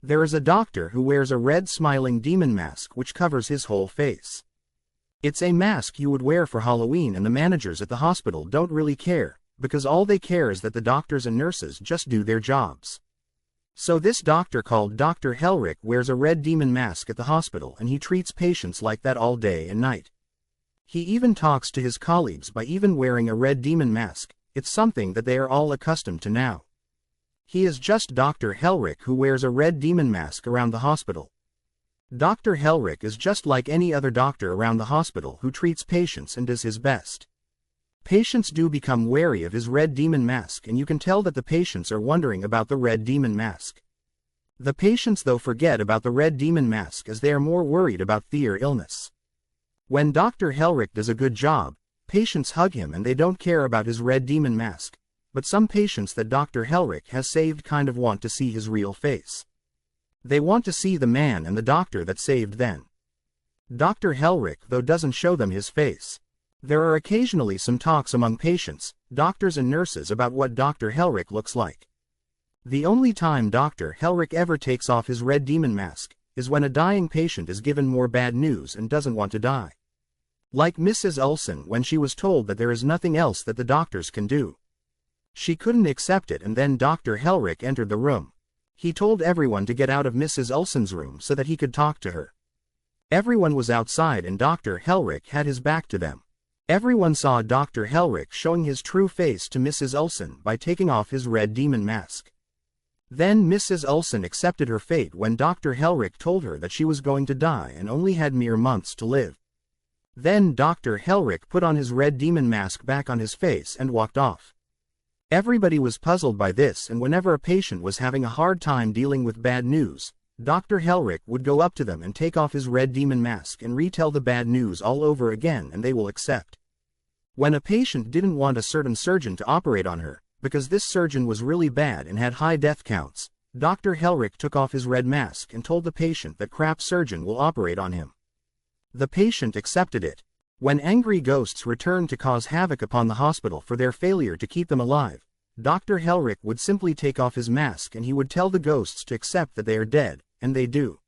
There is a doctor who wears a red smiling demon mask which covers his whole face. It's a mask you would wear for Halloween, and the managers at the hospital don't really care, because all they care is that the doctors and nurses just do their jobs. So this doctor called Dr. Helrik wears a red demon mask at the hospital, and he treats patients like that all day and night. He even talks to his colleagues by even wearing a red demon mask. It's something that they are all accustomed to now. He is just Dr. Helrik who wears a red demon mask around the hospital. Dr. Helrik is just like any other doctor around the hospital who treats patients and does his best. Patients do become wary of his red demon mask, and you can tell that the patients are wondering about the red demon mask. The patients though forget about the red demon mask as they are more worried about their illness. When Dr. Helrik does a good job, patients hug him and they don't care about his red demon mask, but some patients that Dr. Helrik has saved kind of want to see his real face. They want to see the man and the doctor that saved them. Dr. Helrik though doesn't show them his face. There are occasionally some talks among patients, doctors and nurses about what Dr. Helrik looks like. The only time Dr. Helrik ever takes off his red demon mask is when a dying patient is given more bad news and doesn't want to die. Like Mrs. Ulson when she was told that there is nothing else that the doctors can do. She couldn't accept it, and then Dr. Helrik entered the room. He told everyone to get out of Mrs. Ulson's room so that he could talk to her. Everyone was outside and Dr. Helrik had his back to them. Everyone saw Dr. Helrik showing his true face to Mrs. Ulson by taking off his red demon mask. Then Mrs. Ulson accepted her fate when Dr. Helrik told her that she was going to die and only had mere months to live. Then Dr. Helrik put on his red demon mask back on his face and walked off. Everybody was puzzled by this, and whenever a patient was having a hard time dealing with bad news, Dr. Helrik would go up to them and take off his red demon mask and retell the bad news all over again, and they will accept. When a patient didn't want a certain surgeon to operate on her, because this surgeon was really bad and had high death counts, Dr. Helrik took off his red mask and told the patient that crap surgeon will operate on him. The patient accepted it. When angry ghosts returned to cause havoc upon the hospital for their failure to keep them alive, Dr. Helrik would simply take off his mask and he would tell the ghosts to accept that they are dead, and they do.